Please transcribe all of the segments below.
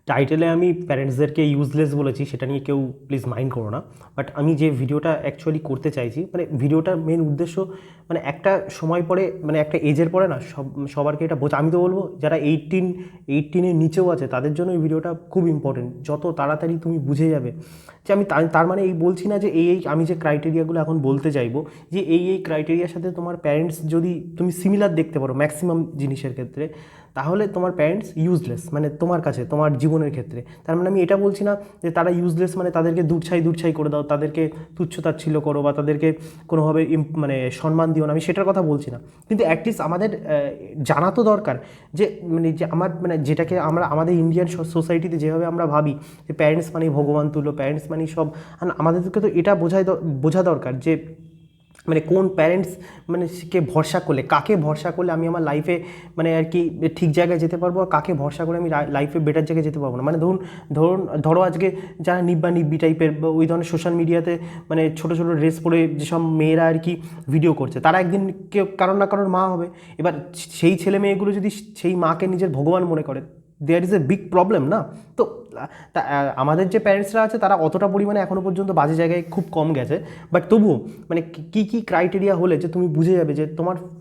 টাইটেলে আমি প্যারেন্টসদেরকে ইউজলেস বলেছি, সেটা নিয়ে কেউ প্লিজ মাইন্ড করো না। বাট আমি যে ভিডিওটা অ্যাকচুয়ালি করতে চাইছি, মানে ভিডিওটার মেন উদ্দেশ্য, মানে একটা সময় পরে, মানে একটা এজের পরে না সবারকে এটা বোঝা। আমি তো বলবো যারা 18-এর নিচেও আছে তাদের জন্য এই ভিডিওটা খুব ইম্পর্টেন্ট। যত তাড়াতাড়ি তুমি বুঝে যাবে যে আমি তার মানে এই বলছি না যে আমি যে ক্রাইটেরিয়াগুলো এখন বলতে চাইবো যে এই ক্রাইটেরিয়ার সাথে তোমার প্যারেন্টস যদি তুমি সিমিলার দেখতে পারো ম্যাক্সিমাম জিনিসের ক্ষেত্রে, তাহলে তোমার প্যারেন্টস ইউজলেস, মানে তোমার কাছে তোমার জীবনের ক্ষেত্রে। তার মানে আমি এটা বলছি না যে তারা ইউজলেস মানে তাদেরকে দূরছাই করে দাও, তাদেরকে তুচ্ছতাচ্ছিল্য করো বা তাদেরকে কোনোভাবে মানে সম্মান দিও না, আমি সেটার কথা বলছি না। কিন্তু অ্যাটলিস্ট আমাদের জানা তো দরকার যে মানে যেটাকে আমরা আমাদের ইন্ডিয়ান সোসাইটিতে যেভাবে আমরা ভাবি যে প্যারেন্টস মানেই ভগবান তুল্য, প্যারেন্টস মানেই সব। আমাদেরকে তো এটা বোঝা দরকার যে মানে কোন প্যারেন্টস মানে কে ভরসা করলে, কাকে ভরসা করলে আমি আমার লাইফে মানে আর কি ঠিক জায়গায় যেতে পারবো, আর কাকে ভরসা করে আমি লাইফে বেটার জায়গায় যেতে পারবো না। মানে ধরো আজকে যারা নিব্বি টাইপের ওই ধরনের সোশ্যাল মিডিয়াতে মানে ছোটো ছোটো ড্রেস পরে যেসব মেয়েরা আর কি ভিডিও করছে, তারা একদিন কেউ কারোর না কারোর মা হবে। এবার সেই ছেলে মেয়েগুলো যদি সেই মাকে নিজের ভগবান মনে করে, there is a big problem না? তো আমাদের যে প্যারেন্টসরা আছে তারা অতটা পরিমাণে এখনও পর্যন্ত বাজে জায়গায় খুব কম গেছে। বাট তবুও মানে কী ক্রাইটেরিয়া হলে যে তুমি বুঝে যাবে যে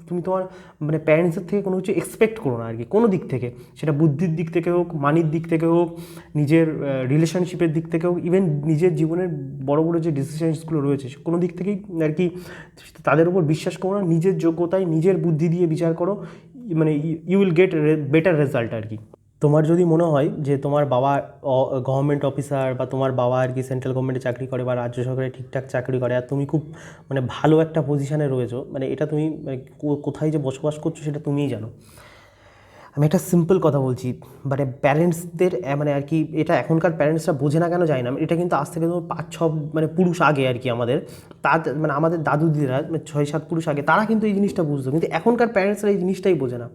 তুমি তোমার মানে প্যারেন্টসের থেকে কোনো কিছু এক্সপেক্ট করো না আর কি, কোনো দিক থেকে, সেটা বুদ্ধির দিক থেকে হোক, মানির দিক থেকে হোক, নিজের রিলেশনশিপের দিক থেকে হোক, ইভেন নিজের জীবনের বড় বড় যে ডিসিশনসগুলো রয়েছে কোনো দিক থেকেই আর কি তাদের উপর বিশ্বাস করো না। নিজের যোগ্যতায় নিজের বুদ্ধি দিয়ে বিচার করো, মানে you will get better result আর কি। তোমার যদি মনে হয় যে তোমার বাবা গভর্নমেন্ট অফিসার, বা তোমার বাবা আর কি সেন্ট্রাল গভর্নমেন্টে চাকরি করে বা রাজ্য সরকারে ঠিকঠাক চাকরি করে, আর তুমি খুব মানে ভালো একটা পজিশানে রয়েছো, মানে এটা তুমি মানে কোথায় যে বসবাস করছো সেটা তুমিই জানো। আমি একটা সিম্পল কথা বলছি, মানে প্যারেন্টসদের মানে আর কি এটা এখনকার প্যারেন্টসরা বোঝে না কেন যায় না। এটা কিন্তু আজ থেকে ধরুন 5-6 মানে পুরুষ আগে আর কি আমাদের মানে আমাদের দাদু দিদিরা মানে 6-7 পুরুষ আগে তারা কিন্তু এই জিনিসটা বুঝতো, কিন্তু এখনকার প্যারেন্টসরা এই জিনিসটাই বোঝে না।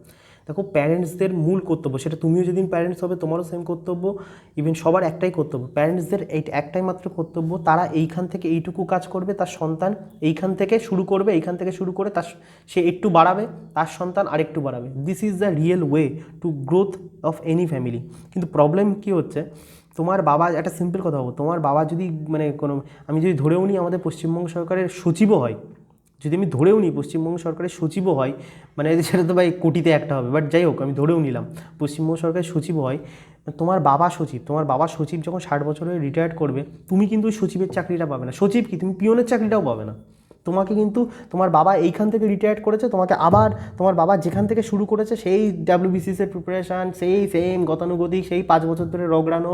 দেখো, প্যারেন্টসদের মূল কর্তব্য, সেটা তুমিও যেদিন প্যারেন্টস হবে তোমারও সেম কর্তব্য, ইভেন সবার একটাই কর্তব্য, প্যারেন্টসদের একটাই মাত্র কর্তব্য, তারা এইখান থেকে এইটুকু কাজ করবে, তার সন্তান এইখান থেকে শুরু করবে, এইখান থেকে শুরু করে সে একটু বাড়াবে, তার সন্তান আরেকটু বাড়াবে। This is the real way to growth of any family. কিন্তু প্রবলেম কী হচ্ছে, তোমার বাবা, একটা সিম্পল কথা বলবো, তোমার বাবা যদি মানে কোনো, আমি যদি ধরেও নিই আমাদের পশ্চিমবঙ্গ সরকারের সচিবও হয়, যদি আমি ধরেও নিই পশ্চিমবঙ্গ সরকারের সচিবও হয়, মানে সেটা তো ভাই কোটিতে একটা হবে, বাট যাই হোক আমি ধরেও নিলাম পশ্চিমবঙ্গ সরকারের সচিবও হয়, তোমার বাবা সচিব যখন 60 বছর হয়ে রিটায়ার্ড করবে, তুমি কিন্তু সচিবের চাকরিটা পাবে না। সচিব কি, তুমি পিওনের চাকরিটাও পাবে না। তোমাকে কিন্তু তোমার বাবা এইখান থেকে রিটায়ার্ড করেছে, তোমাকে আবার তোমার বাবা যেখান থেকে শুরু করেছে সেই ডাব্লিউবিসিএসের প্রিপারেশান, সেই সেম গতানুগতিক, সেই 5 বছর ধরে রগড়ানো,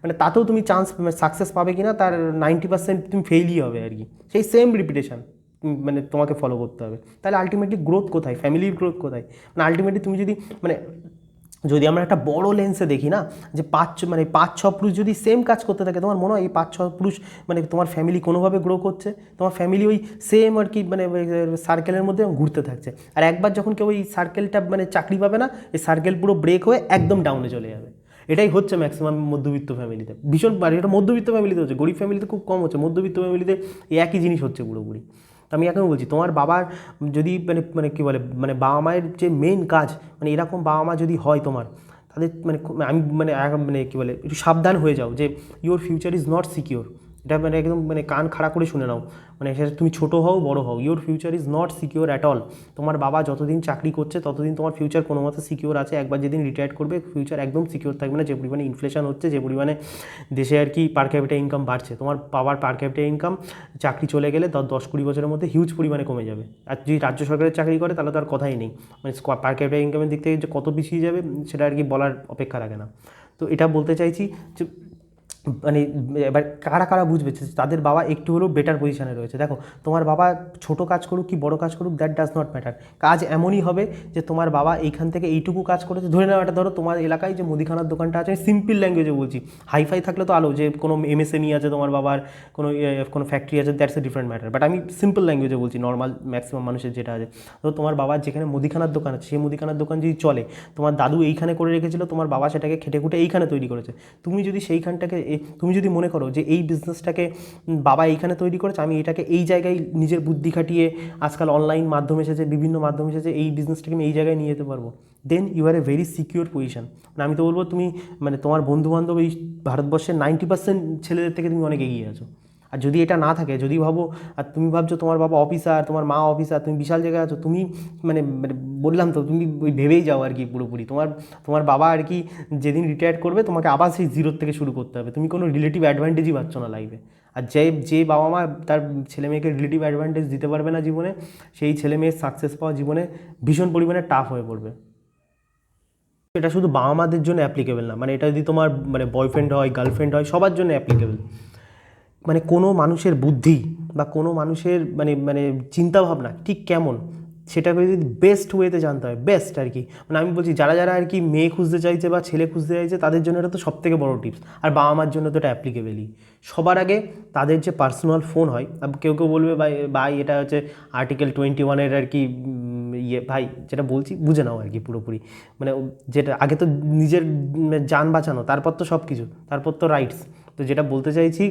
মানে তাতেও তুমি চান্স সাকসেস পাবে কিনা তার 90% তুমি ফেইলই হবে আর কি, সেই সেম রিপিটেশান মানে তোমাকে ফলো করতে হবে। তাহলে আলটিমেটলি গ্রোথ কোথায়, ফ্যামিলির গ্রোথ কোথায়? মানে আলটিমেটলি তুমি মানে যদি আমরা একটা বড় লেন্সে দেখি না, যে 5-6 পুরুষ যদি সেম কাজ করতে থাকে, তোমার মনে হয় এই 5-6 পুরুষ মানে তোমার ফ্যামিলি কোনোভাবে গ্রো করছে? তোমার ফ্যামিলি ওই সেম আর কি মানে সার্কেলের মধ্যে ঘুরতে থাকছে। আর একবার যখন কেউ ওই সার্কেলটা মানে চাকরি পাবে না, এই সার্কেল পুরো ব্রেক হয়ে একদম ডাউনে চলে যাবে। এটাই হচ্ছে ম্যাক্সিমাম মধ্যবিত্ত ফ্যামিলিতে, ভীষণ, এটা মধ্যবিত্ত ফ্যামিলিতে হচ্ছে, গরিব ফ্যামিলিতে খুব কম হচ্ছে, মধ্যবিত্ত ফ্যামিলিতে এই একই জিনিস হচ্ছে পুরোপুরি। তো আমি এখন বলছি, তোমার বাবার যদি মানে কী বলে, মানে বাবা মায়ের যে মেন কাজ, মানে এরকম বাবা মা যদি হয় তোমার, তাদের মানে আমি মানে কী বলে, একটু সাবধান হয়ে যাও যে your future is not secure. এটা মানে একদম মানে কান খাড়া করে শুনে নাও, মানে সেটা তুমি ছোটো হও বড়ো হও, your future is not secure at all. তোমার বাবা যতদিন চাকরি করছে ততদিন তোমার ফিউচার কোনো মতো সিকিওর আছে, একবার যেদিন রিটায়ার্ড করবে ফিউচার একদম সিকিওর থাকবে না। যে পরিমাণে ইনফ্লেশন হচ্ছে, যে পরিমাণে দেশে আর কি পার ক্যাপিটা ইনকাম বাড়ছে, তোমার বাবার পার ক্যাপিটা ইনকাম চাকরি চলে গেলে 10-20 বছরের মধ্যে হিউজ পরিমাণে কমে যাবে। আর যদি রাজ্য সরকারের চাকরি করে তাহলে তো আর কথাই নেই, মানে পার ক্যাপিটা ইনকামের দিক থেকে যে কত পিছিয়ে যাবে সেটা আর কি বলার অপেক্ষা রাখে না। তো এটা বলতে চাইছি যে মানে এবার কারা কারা বুঝবে তাদের বাবা একটু হলেও বেটার পজিশানে রয়েছে। দেখো, তোমার বাবা ছোটো কাজ করুক কি বড় কাজ করুক, দ্যাট ডাজ নট ম্যাটার। কাজ এমনই হবে যে তোমার বাবা এইখান থেকে এইটুকু কাজ করেছে, ধরে নাও এটা, ধরো তোমার এলাকায় যে মুদিখানার দোকানটা আছে, আমি সিম্পল ল্যাঙ্গুয়েজে বলছি, হাইফাই থাকলে তো আলো, যে কোনো এমএসএমই আছে তোমার বাবার, কোনো ফ্যাক্টরি আছে, that's a different matter, but আমি সিম্পল ল্যাঙ্গুয়েজে বলছি, নর্মাল ম্যাক্সিমাম মানুষের যেটা আছে। তো তোমার বাবার যেখানে মুদিখানার দোকান আছে, সেই মুদিখানার দোকান যদি চলে, তোমার দাদু এইখানে করে রেখেছিল, তোমার বাবা সেটাকে খেটে খুঁটে এইখানে তৈরি করেছে, তুমি যদি সেইখানটাকে তুমি যদি মনে করো যে এই বিজনেসটাকে বাবা এইখানে তৈরি করেছে, আমি এটাকে এই জায়গায় নিজের বুদ্ধি খাটিয়ে, আজকাল অনলাইন মাধ্যম এসেছে, বিভিন্ন মাধ্যম এসেছে, এই বিজনেসটাকে আমি এই জায়গায় নিয়ে যেতে পারবো, then you are a very secure position. মানে আমি তো বলবো তুমি মানে তোমার বন্ধুবান্ধব এই ভারতবর্ষের 90% ছেলেদের থেকে তুমি অনেক এগিয়ে আছো। আর যদি এটা না থাকে, যদি ভাবো আর তুমি ভাবছো তোমার বাবা অফিসার, তোমার মা অফিসার, তুমি বিশাল জায়গায় আছো, তুমি মানে মানে বললাম তো, তুমি ওই ভেবেই যাও আর কি পুরোপুরি। তোমার বাবা আর কি যেদিন রিটায়ার করবে তোমাকে আবার সেই জিরোর থেকে শুরু করতে হবে, তুমি কোনো রিলেটিভ অ্যাডভান্টেজই পাচ্ছ না লাইফে। আর যে বাবা মা তার ছেলে মেয়েকে রিলেটিভ অ্যাডভান্টেজ দিতে পারবে না জীবনে, সেই ছেলে মেয়ের সাকসেস পাওয়া জীবনে ভীষণ পরিমাণে টাফ হয়ে পড়বে। এটা শুধু বাবা মাদের জন্য অ্যাপ্লিকেবল না, মানে এটা যদি তোমার মানে বয়ফ্রেন্ড হয়, গার্লফ্রেন্ড হয়, সবার জন্য অ্যাপ্লিকেবল। মানে কোনো মানুষের বুদ্ধি বা কোনো মানুষের মানে মানে চিন্তাভাবনা ঠিক কেমন, সেটাকে যদি বেস্ট ওয়েতে জানতে হয়, বেস্ট আর কি। মানে আমি বলছি যারা যারা আর কি মেয়ে খুঁজতে চাইছে বা ছেলে খুঁজতে চাইছে তাদের জন্য এটা তো সবথেকে বড় টিপস। আর বাবা মার জন্য তো এটা অ্যাপ্লিকেবেলই। সবার আগে তাদের যে পার্সোনাল ফোন হয়, কেউ কেউ বলবে ভাই এটা হচ্ছে আর্টিকেল 21 আর কি ইয়ে, ভাই যেটা বলছি বুঝে নাও আর কি পুরোপুরি। মানে যেটা আগে তো নিজের জান বাঁচানো, তারপর তো সব কিছু, তারপর তো রাইটস। তো যেটা বলতে চাইছি,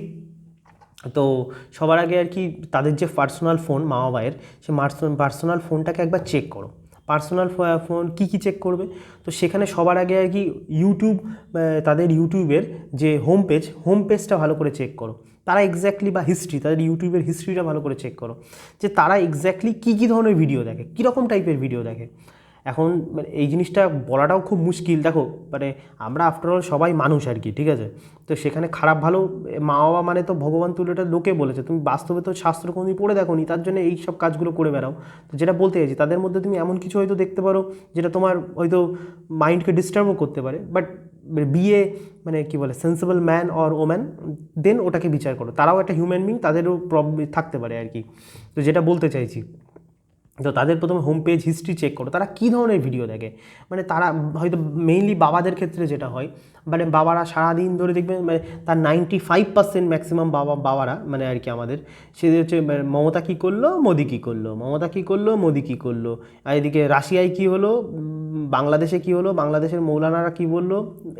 তো সবার আগে আর কি তাদের যে পার্সোনাল ফোন মা বাবার, সে পার্সোনাল ফোনটাকে একবার চেক করো। পার্সোনাল ফোন কী কী চেক করবে, তো সেখানে সবার আগে আর কি ইউটিউব, তাদের ইউটিউবের যে হোম পেজটা ভালো করে চেক করো। তারা এক্স্যাক্টলি বা হিস্ট্রি, তাদের ইউটিউবের হিস্ট্রিটা ভালো করে চেক করো, যে তারা এক্স্যাক্টলি কী কী ধরনের ভিডিও দেখে, কীরকম টাইপের ভিডিও দেখে। এখন মানে এই জিনিসটা বলাটাও খুব মুশকিল। দেখো মানে আমরা আফটারঅল সবাই মানুষ আর কি, ঠিক আছে? তো সেখানে খারাপ ভালো, মা বাবা মানে তো ভগবান তুলে, এটা লোকে বলেছে, তুমি বাস্তবে তো শাস্ত্র কোনোদিন পড়ে দেখো নি, তার জন্য এই সব কাজগুলো করে বেড়াও। তো যেটা বলতে চাইছি, তাদের মধ্যে তুমি এমন কিছু হয়তো দেখতে পারো যেটা তোমার হয়তো মাইন্ডকে ডিস্টার্বও করতে পারে, বাট বিয়ে মানে কি বলে সেন্সিবল ম্যান অর ওম্যান, দেন ওটাকে বিচার করো। তারাও একটা হিউম্যান বিং, তাদেরও প্রবলেম থাকতে পারে আর কি। তো যেটা বলতে চাইছি, তো তাদের প্রথমে হোম পেজ হিস্ট্রি চেক করো, তারা কী ধরনের ভিডিও দেখে। মানে তারা হয়তো মেইনলি বাবাদের ক্ষেত্রে যেটা হয়, মানে বাবারা সারাদিন ধরে দেখবেন মানে তার 95% ম্যাক্সিমাম বাবারা মানে আর কি আমাদের, সে হচ্ছে মমতা কী করলো, মোদি কী করলো, মমতা কী করলো, মোদি কী করলো, আর এদিকে রাশিয়ায় কী হলো, বাংলাদেশে কী হলো, বাংলাদেশের মৌলানারা কী বললো,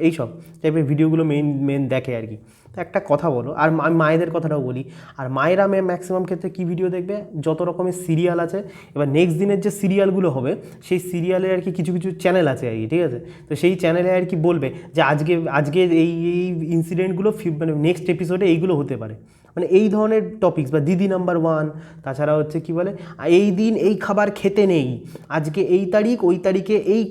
এইসব টাইপের ভিডিওগুলো মেন দেখে আর কি। তো একটা কথা বলো, আর আমি মায়েদের কথাটাও বলি, আর মায়েরা ম্যাক্সিমাম ক্ষেত্রে কী ভিডিও দেখবে, যত রকমের সিরিয়াল আছে, এবার নেক্সট দিনের যে সিরিয়ালগুলো হবে সেই সিরিয়ালে আর কি কিছু কিছু চ্যানেল আছে আর কি, ঠিক আছে? তো সেই চ্যানেলে আর কি বলবে যে আজকে এই ইনসিডেন্টগুলো মানে নেক্সট এপিসোডে এইগুলো হতে পারে, মানে এই ধরনের টপিকস, বা দিদি নাম্বার 1, তাছাড়া হচ্ছে কি বলে এই দিন এই খাবার খেতে নেই, আজকে এই তারিখ, ওই তারিখে এই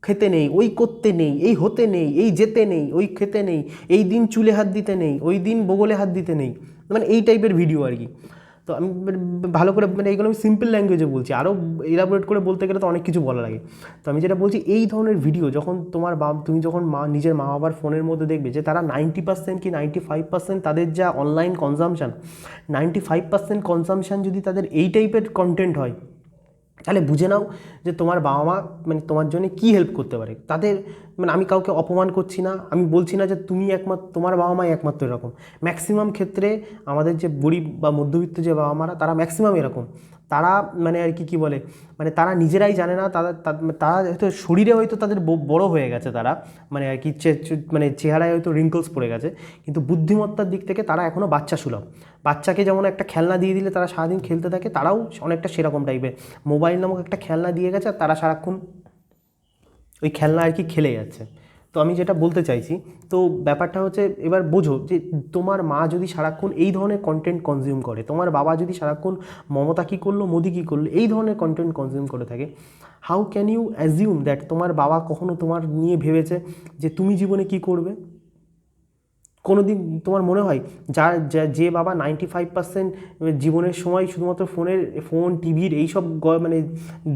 খেতে নেই, ওই করতে নেই, এই হতে নেই, এই যেতে নেই, ওই খেতে নেই, এই দিন চুলে হাত দিতে নেই, ওই দিন বগলে হাত দিতে নেই, মানে এই টাইপের ভিডিও আর কি। তো আমি ভালো করে মানে এইগুলো আমি সিম্পল ল্যাঙ্গুয়েজে বলছি, আরও এলাবোরেট করে বলতে গেলে তো অনেক কিছু বলা লাগে। তো আমি যেটা বলছি, এই ধরনের ভিডিও যখন তুমি যখন নিজের মা বাবার ফোনের মধ্যে দেখবে যে তারা 90% কি 95% তাদের যা অনলাইন কনজামশান, 95% কনজামশান যদি তাদের এই টাইপের কন্টেন্ট হয়, তাহলে বুঝে নাও যে তোমার বাবা মা মানে তোমার জন্য কী হেল্প করতে পারে। তাদের মানে আমি কাউকে অপমান করছি না, আমি বলছি না যে তুমি একমাত্র, তোমার বাবা মাই একমাত্র এরকম। ম্যাক্সিমাম ক্ষেত্রে আমাদের যে গরিব বা মধ্যবিত্ত যে বাবা মারা, তারা ম্যাক্সিমাম এরকম। তারা মানে আর কি বলে মানে তারা নিজেরাই জানে না, তারা হয়তো শরীরে হয়তো তাদের বড় হয়ে গেছে, তারা মানে আর কি মানে চেহারায় হয়তো রিঙ্কলস পড়ে গেছে, কিন্তু বুদ্ধিমত্তার দিক থেকে তারা এখনও বাচ্চা সুলভ। বাচ্চাকে যেমন একটা খেলনা দিয়ে দিলে তারা সারাদিন খেলতে থাকে, তারাও অনেকটা সেরকম টাইপের। মোবাইল নামক একটা খেলনা দিয়ে গেছে, আর তারা সারাক্ষণ ওই খেলনা আর কি খেলে যাচ্ছে। তো আমি যেটা বলতে চাইছি, তো ব্যাপারটা হচ্ছে এবার বোঝো যে তোমার মা যদি সারাক্ষণ এই ধরনের কন্টেন্ট কনজিউম করে, তোমার বাবা যদি সারাক্ষণ মমতা কী করলো, মোদি কী করলো, এই ধরনের কন্টেন্ট কনজিউম করে থাকে, how can you assume that তোমার বাবা কখনো তোমার নিয়ে ভেবেছে যে তুমি জীবনে কী করবে? কোনো দিন তোমার মনে হয় যে বাবা 95% জীবনের সময় শুধুমাত্র ফোন টিভির এইসব মানে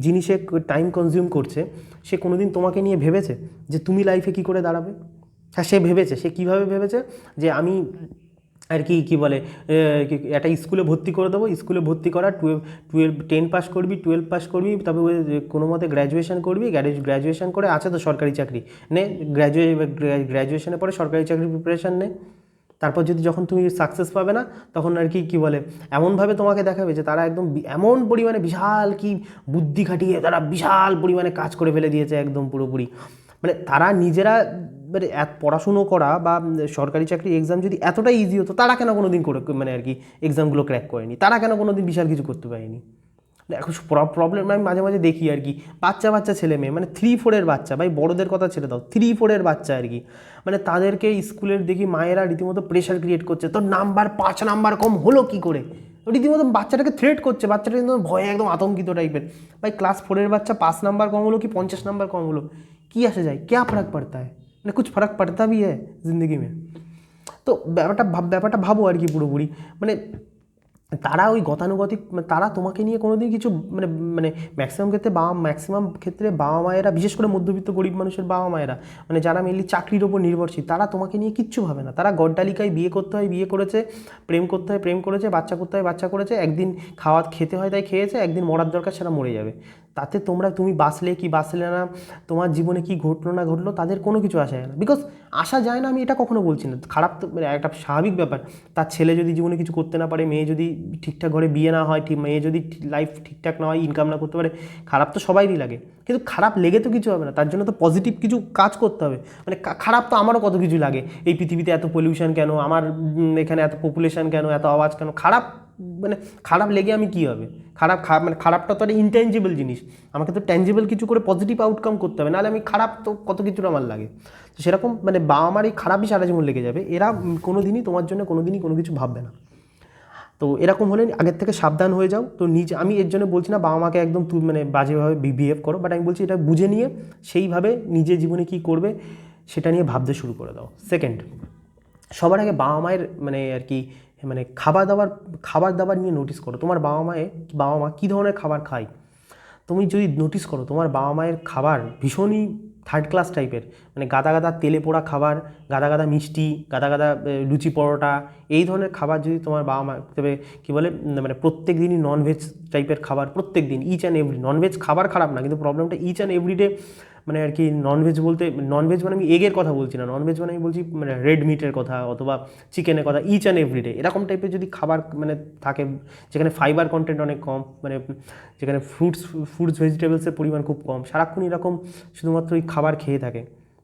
জিনিসে টাইম কনজিউম করছে, সে কোনো দিন তোমাকে নিয়ে ভেবেছে যে তুমি লাইফে কী করে দাঁড়াবে? হ্যাঁ, সে ভেবেছে। সে কীভাবে ভেবেছে যে আমি আর কি বলে একটা স্কুলে ভর্তি করে দেবো, স্কুলে ভর্তি করা 10 পাস করবি, 12 পাস করবি, তারপরে কোনো মতে গ্র্যাজুয়েশন করবি, গ্র্যাজুয়েশন করে আছে তো সরকারি চাকরি নে, গ্র্যাজুয়েশনের পরে সরকারি চাকরির প্রিপারেশান নে, তারপর যখন তুমি সাকসেস পাবে না, তখন আর কি বলে এমনভাবে তোমাকে দেখাবে যে তারা একদম এমন পরিমাণে বিশাল কি বুদ্ধি খাটিয়ে তারা বিশাল পরিমাণে কাজ করে ফেলে দিয়েছে একদম পুরোপুরি। মানে তারা নিজেরা মানে পড়াশুনো করা বা সরকারি চাকরি এক্সাম যদি এতটাই ইজি হতো, তারা কেন কোনো দিন করে মানে আর কি এক্সামগুলো ক্র্যাক করেনি, তারা কেন কোনো দিন বিশাল কিছু করতে পারেনি? এখন প্রবলেম আমি মাঝে মাঝে দেখি আর কি, বাচ্চা ছেলে মেয়ে, মানে 3-4 বাচ্চা, ভাই বড়দের কথা ছেড়ে দাও, 3-4 বাচ্চা আর কি, মানে তাদেরকে স্কুলের দেখি মায়েরা রীতিমতো প্রেশার ক্রিয়েট করছে, তোর নাম্বার 5 নাম্বার কম হলো কী করে, রীতিমতো বাচ্চাটাকে থ্রেট করছে, বাচ্চাটা কিন্তু ভয়ে একদম আতঙ্কিত টাইপের। ভাই ক্লাস 4 বাচ্চা 5 নাম্বার কম হলো কি 50 নাম্বার কম হলো, কী আসে যায়, ক্যা ফরক পড়তা है, মানে कुछ फर्क पड़ता भी है जिंदगी में। তো ব্যাপারটা ভাবো আর কি পুরোপুরি, মানে তারা ওই গতানুগতিক, তারা তোমাকে নিয়ে কোনো দিন কিছু মানে মানে ম্যাক্সিমাম ক্ষেত্রে বাবা মায়েরা, বিশেষ করে মধ্যবিত্ত গরিব মানুষের বাবা মায়েরা, মানে যারা মেনলি চাকরির ওপর নির্ভরশীল, তারা তোমাকে নিয়ে কিচ্ছু ভাবে না। তারা গড্ডালিকায় বিয়ে করতে হয় বিয়ে করেছে, প্রেম করতে হয় প্রেম করেছে, বাচ্চা করতে হয় বাচ্চা করেছে, একদিন খেতে হয় তাই খেয়েছে, একদিন মরার দরকার সেটা মরে যাবে। তাতে তুমি বাঁচলে কি বাঁচলে না, তোমার জীবনে কি ঘটলো না ঘটলো, তাদের কোনো কিছু আসা যায় না। বিকজ আসা যায় না, আমি এটা কখনো বলছি না, খারাপ তো মানে একটা স্বাভাবিক ব্যাপার। তার ছেলে যদি জীবনে কিছু করতে না পারে, মেয়ে যদি ঠিকঠাক ঘরে বিয়ে না হয়, মেয়ে যদি লাইফ ঠিকঠাক না হয়, ইনকাম না করতে পারে, খারাপ তো সবাইরই লাগে। কিন্তু খারাপ লেগে তো কিছু হবে না, তার জন্য তো পজিটিভ কিছু কাজ করতে হবে। মানে খারাপ তো আমারও কত কিছু লাগে, এই পৃথিবীতে এত পলিউশন কেন, আমার এখানে এত পপুলেশন কেন, এত আওয়াজ কেন, খারাপ লেগে আমি কী হবে? মানে খারাপটা তো একটা ইনট্যাঞ্জিবল জিনিস, আমাকে তো ট্যাঞ্জিবল কিছু করে পজিটিভ আউটকাম করতে হবে, নাহলে আমি খারাপ তো কত কিছুটা আমার লাগে। তো সেরকম মানে বাবা মার এই খারাপই সারা জীবন লেগে যাবে, এরা কোনো দিনই তোমার জন্য কোনো দিনই কোনো কিছু ভাববে না। তো এরকম হলে আগের থেকে সাবধান হয়ে যাও। তো আমি এর জন্য বলছি না বাবা মাকে একদম মানে বাজেভাবে বিহেভ করো, বাট আমি বলছি এটা বুঝে নিয়ে সেইভাবে নিজের জীবনে কী করবে সেটা নিয়ে ভাবতে শুরু করে দাও। সেকেন্ড, সবার আগে বাবা মায়ের মানে আর কি মানে খাবার দাবার নিয়ে নোটিস করো, তোমার বাবা মা কী ধরনের খাবার খায়। তুমি যদি নোটিস করো তোমার বাবা মায়ের খাবার ভীষণই থার্ড ক্লাস টাইপের, মানে গাদা তেলে পোড়া খাবার, গাদা মিষ্টি, গাদা লুচি পরোটা, এই ধরনের খাবার যদি তোমার বাবা মা, তবে কী বলে মানে প্রত্যেক দিনই ননভেজ টাইপের খাবার, প্রত্যেক দিন ইচ অ্যান্ড এভরি, ননভেজ খাবার খারাপ না, কিন্তু প্রবলেমটা ইচ অ্যান্ড এভরিডে মানে আর কি ননভেজ মানে আমি এগের কথা বলছি না, ননভেজ মানে আমি বলছি মানে রেড মিটের কথা অথবা চিকেনের কথা, ইচ অ্যান্ড এভরিডে এরকম টাইপের যদি খাবার মানে থাকে, যেখানে ফাইবার কন্টেন্ট অনেক কম, মানে যেখানে ফ্রুটস ভেজিটেবলসের পরিমাণ খুব কম, সারাক্ষণ এরকম শুধুমাত্র ওই খাবার খেয়ে থাকে,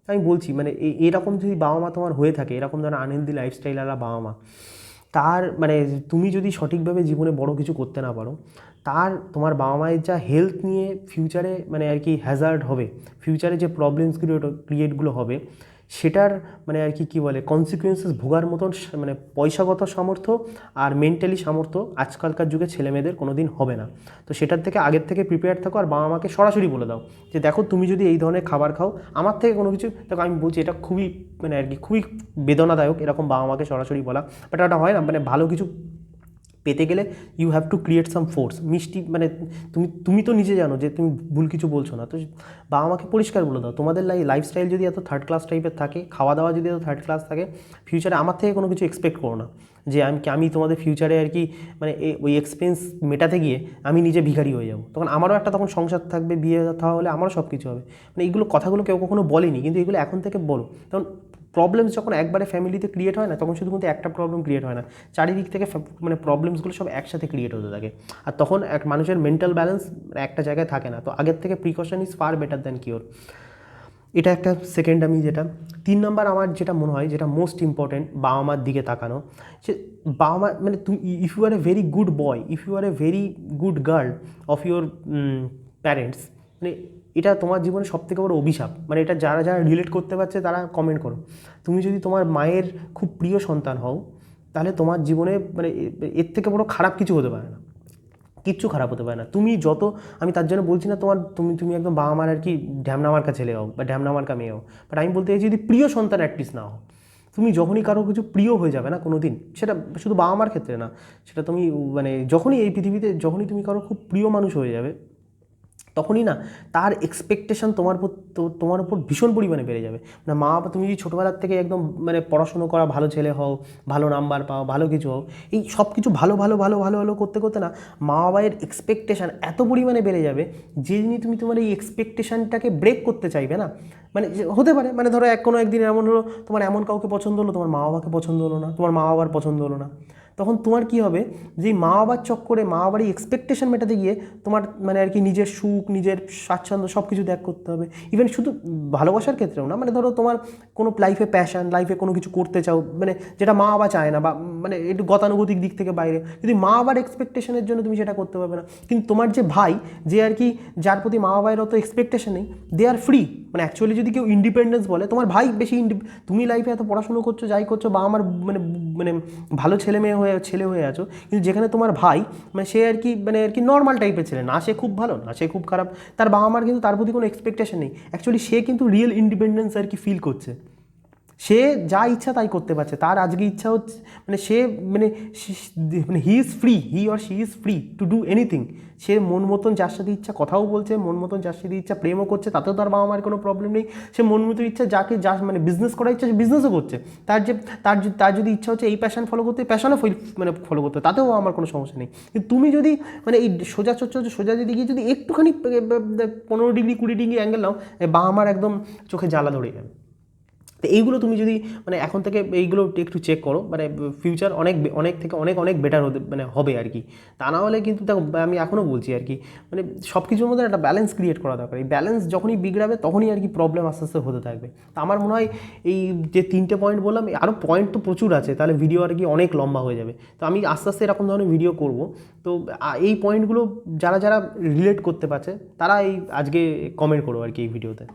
আমি বলছি মানে এরকম যদি বাবা মা তোমার হয়ে থাকে, এরকম ধরনের আনহেলদি লাইফস্টাইলওয়ালা বাবা মা, তার মানে তুমি যদি সঠিকভাবে জীবনে বড় কিছু করতে না পারো, তোমার বাবা মায়ের যা হেলথ নিয়ে ফিউচারে মানে আর কি হ্যাজার্ড হবে, ফিউচারে যে ক্রিয়েটগুলো হবে, সেটার মানে আর কি বলে কনসিকুয়েন্সেস ভোগার মতন মানে পয়সাগত সামর্থ্য আর মেন্টালি সামর্থ্য আজকালকার যুগে ছেলেমেয়েদের কোনো দিন হবে না। তো সেটার থেকে আগের থেকে প্রিপেয়ার থাকো, আর বাবা মাকে সরাসরি বলে দাও যে দেখো তুমি যদি এই ধরনের খাবার খাও, আমার থেকে কোনো কিছু দেখো, আমি বলছি এটা খুবই মানে আর কি খুবই বেদনাদায়ক এরকম বাবা মাকে সরাসরি বলা, বাট এটা হয় না, মানে ভালো কিছু পেতে গেলে you have to create some force. মিষ্টি মানে তুমি তো নিজে জানো যে তুমি ভুল কিছু বলছো না, তো বাবা মাকে পরিষ্কার বলে দাও তোমাদের লাইফস্টাইল যদি এত থার্ড ক্লাস টাইপের থাকে, খাওয়া দাওয়া যদি এত থার্ড ক্লাস থাকে, ফিউচারে আমার থেকে কোনো কিছু এক্সপেক্ট করো না যে আমি তোমাদের ফিউচারে আর কি মানে ওই এক্সপেন্স মেটাতে গিয়ে আমি নিজে ভিখারি হয়ে যাবো, তখন আমারও একটা তখন সংসার থাকবে, বিয়ে হলে আমারও সব কিছু হবে। মানে এইগুলো কথাগুলো কেউ কখনো বলেনি, কিন্তু এগুলো এখন থেকে বলো, তখন প্রবলেমস যখন একবারে ফ্যামিলিতে ক্রিয়েট হয় না, তখন শুধু কিন্তু একটা প্রবলেম ক্রিয়েট হয় না, চারিদিক থেকে মানে প্রবলেমসগুলো সব একসাথে ক্রিয়েট হতে থাকে, আর তখন এক মানুষের মেন্টাল ব্যালেন্স একটা জায়গায় থাকে না। তো আগের থেকে precaution is far better than cure, এটা একটা সেকেন্ড। আমি যেটা 3 নম্বর আমার যেটা মনে হয় যেটা মোস্ট ইম্পর্টেন্ট বাবা মার দিকে তাকানো, সে বাবা মা মানে তুমি if you are a very good boy, if you are a very good girl of your parents, মানে এটা তোমার জীবনে সবথেকে বড় অভিশাপ, মানে এটা যারা রিলেট করতে পারছে তারা কমেন্ট করো। তুমি যদি তোমার মায়ের খুব প্রিয় সন্তান হও, তাহলে তোমার জীবনে মানে এর থেকে বড় খারাপ কিছু হতে পারে না, কিচ্ছু খারাপ হতে পারে না। আমি তার জন্য বলছি না তুমি একদম বাবা মার আর কি ঢ্যামনা মার্কা ছেলে হও বা ঢ্যামনা মার্কা মেয়ে হও, বাট আমি বলতে চাইছি যদি প্রিয় সন্তান অ্যাটলিস্ট না হও, তুমি যখনই কারো কিছু প্রিয় হয়ে যাবে না কোনো দিন, সেটা শুধু বাবা মার ক্ষেত্রে না, সেটা তুমি মানে যখনই এই পৃথিবীতে যখনই তুমি কারো খুব প্রিয় মানুষ হয়ে যাবে, তখনই না তার এক্সপেকটেশান তোমার উপর ভীষণ পরিমাণে বেড়ে যাবে। মানে মা বাবা, তুমি যদি ছোটোবেলার থেকে একদম মানে পড়াশুনো করা ভালো ছেলে হও, ভালো নাম্বার পাও, ভালো কিছু হও, এই সব কিছু ভালো করতে করতে না মা বাবার এক্সপেকটেশান এত পরিমাণে বেড়ে যাবে, যে দিনই তুমি তোমার এই এক্সপেকটেশানটাকে ব্রেক করতে চাইবে না, মানে হতে পারে মানে ধরো কোনো একদিন এমন হলো তোমার এমন কাউকে পছন্দ হলো, তোমার মা বাবাকে পছন্দ হলো না, তোমার মা বাবার পছন্দ হলো না, তখন তোমার কি হবে, যে মা বাবার চক্করে মা বাবারই এক্সপেকটেশন মেটাতে গিয়ে তোমার মানে আর কি নিজের সুখ, নিজের স্বাচ্ছন্দ্য সব কিছু ত্যাগ করতে হবে। ইভেন শুধু ভালোবাসার ক্ষেত্রেও না, মানে ধরো তোমার কোনো লাইফে প্যাশন, লাইফে কোনো কিছু করতে চাও, মানে যেটা মা বাবা চায় না, বা মানে একটু গতানুগতিক দিক থেকে বাইরে, যদি মা বাবার এক্সপেকটেশনের জন্য তুমি সেটা করতে পারবে না। কিন্তু তোমার যে ভাই, যে আর কি যার প্রতি মা বাবার অত এক্সপেকটেশন নেই, দে আর ফ্রি। মানে অ্যাকচুয়ালি যদি কেউ ইন্ডিপেন্ডেন্স বলে, তোমার ভাই বেশি তুমি লাইফে এত পড়াশুনো করছো, যাই করছো, বা আমার মানে মানে ভালো ছেলে হয়ে আছো, কিন্তু যেখানে তোমার ভাই মানে সে আর কি মানে আর কি নর্মাল টাইপের ছেলে, না সে খুব ভালো না সে খুব খারাপ, তার বাবা মার কিন্তু তার প্রতি কোনো এক্সপেকটেশন নেই, অ্যাকচুয়ালি সে কিন্তু রিয়েল ইন্ডিপেন্ডেন্স আর কি ফিল করছে। সে যা ইচ্ছা তাই করতে পারছে, তার আজকে ইচ্ছা হচ্ছে মানে সে মানে মানে he is free, he or she is free to do anything. সে মন মতন যার সাথে ইচ্ছা কথাও বলছে, মন মতন যার সাথে ইচ্ছা প্রেমও করছে, তাতেও তার বাবা মার কোনো প্রবলেম নেই। সে মন মতো ইচ্ছা যা মানে বিজনেস করার ইচ্ছা সে বিজনেসও করছে, তার যদি ইচ্ছা হচ্ছে এই প্যাশন ফলো করতে, প্যাশনও মানে ফলো করতে, তাতেও আমার কোনো সমস্যা নেই। কিন্তু তুমি যদি মানে এই সোজা যদি গিয়ে যদি একটুখানি 15 ডিগ্রি 20 ডিগ্রি অ্যাঙ্গেল নাও, বাবা মার একদম চোখে জ্বালা ধরে যাবে। তো এইগুলো তুমি যদি মানে এখন থেকে এইগুলো একটু চেক করো, মানে ফিউচার অনেক থেকে অনেক বেটার হতে মানে হবে আর কি। তা না হলে কিন্তু দেখো, আমি এখনও বলছি আর কি, মানে সব কিছুর মধ্যে একটা ব্যালেন্স ক্রিয়েট করা দরকার। এই ব্যালেন্স যখনই বিগড়াবে তখনই আর কি প্রবলেম আস্তে আস্তে হতে থাকবে। তো আমার মনে হয় এই যে 3টে পয়েন্ট বললাম, আরও পয়েন্ট তো প্রচুর আছে, তাহলে ভিডিও আর কি অনেক লম্বা হয়ে যাবে। তো আমি আস্তে আস্তে এরকম ধরনের ভিডিও করব। তো এই পয়েন্টগুলো যারা রিলেট করতে পারছে তারা এই আজকে কমেন্ট করো আর কি এই ভিডিওতে।